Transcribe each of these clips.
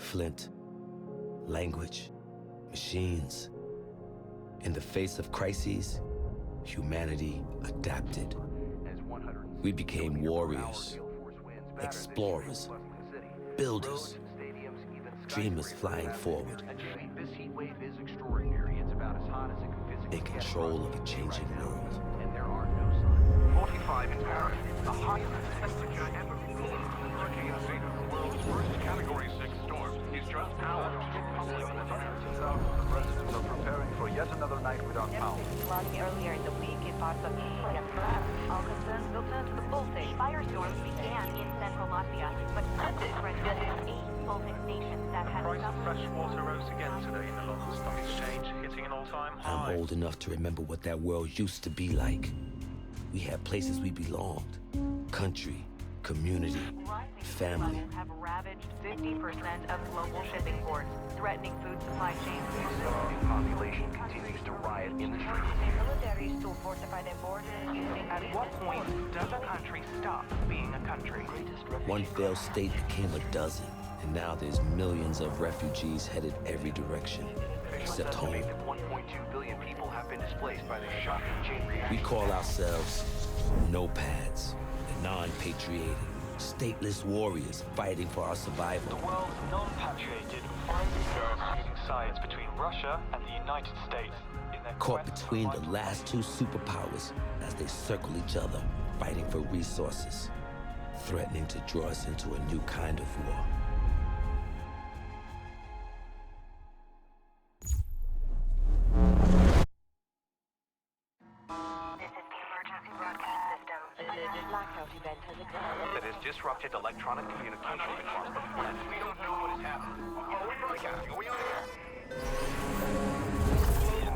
flint. Language, machines. In the face of crises, humanity adapted. We became warriors, explorers, builders, dreamers flying forward, in control of a changing world. 45 in Paris, the highest temperature ever recorded. The hurricane Zeta, the world's first Category 6 storm, is just hours from the residents are preparing for yet another night without power. Flooding earlier in the week in parts of Eastern and France. All concerns will turn to the Baltic. Firestorms began in central Latvia, but quickly spread to 8 Baltic nations that had The price of fresh water rose again today in the London Stock Exchange, hitting an all-time high. I'm old enough to remember what that world used to be like. We had places we belonged. Country, community, family. Have ravaged 50% of global shipping ports, threatening food supply chains. The population continues to riot in the streets. Militaries to fortify their borders using... At what point does a country stop being a country? One failed state became a dozen, and now there's millions of refugees headed every direction, except home. 1.2 billion people have been displaced by the shocking chain reaction. We call ourselves nomads, the non-patriotic, stateless warriors fighting for our survival. The world's non-patrioted find themselves choosing sides between Russia and the United States in their Caught quest for between the vital last two superpowers as they circle each other, fighting for resources, threatening to draw us into a new kind of war. This is the emergency broadcast system. The blackout event has occurred. That has disrupted electronic communication across the planet. We don't know what has happened. Are we broadcasting? Are we on air?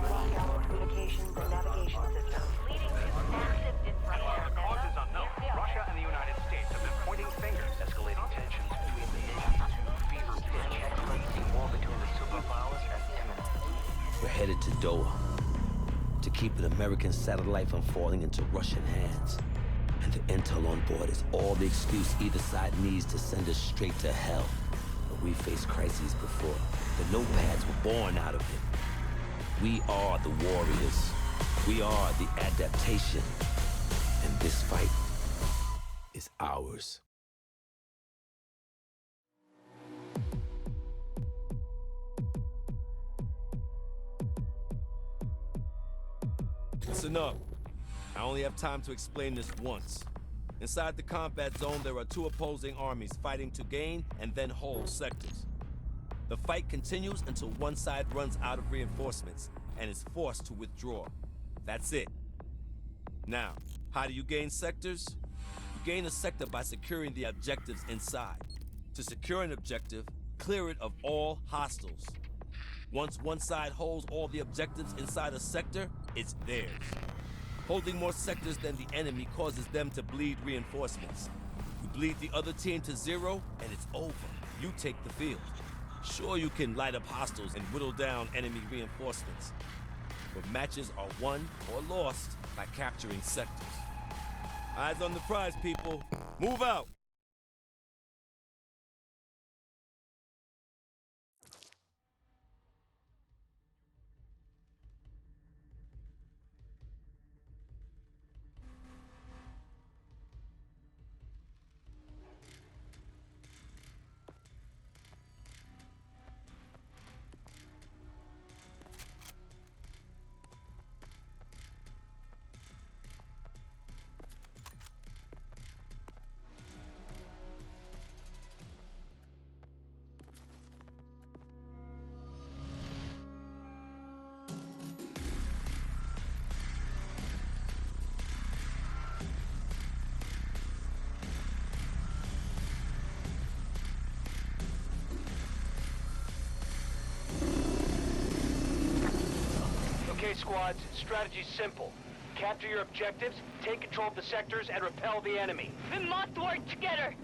Blackout communications and navigation systems, leading to massive disruption. The cause is unknown. Russia and the United States have been pointing fingers, escalating tensions between the nations to fever pitch. The war between the superpowers is imminent. We're headed to Doha to keep an American satellite from falling into Russian hands. And the intel on board is all the excuse either side needs to send us straight to hell. But we faced crises before. The nomads were born out of it. We are the warriors. We are the adaptation. And this fight is ours. Listen up. I only have time to explain this once. Inside the combat zone, there are two opposing armies fighting to gain and then hold sectors. The fight continues until one side runs out of reinforcements and is forced to withdraw. That's it. Now, how do you gain sectors? You gain a sector by securing the objectives inside. To secure an objective, clear it of all hostiles. Once one side holds all the objectives inside a sector, it's theirs. Holding more sectors than the enemy causes them to bleed reinforcements. You bleed the other team to zero, and it's over. You take the field. Sure, you can light up hostiles and whittle down enemy reinforcements, but matches are won or lost by capturing sectors. Eyes on the prize, people. Move out! Okay, squads, strategy's simple. Capture your objectives, take control of the sectors, and repel the enemy. We must work together.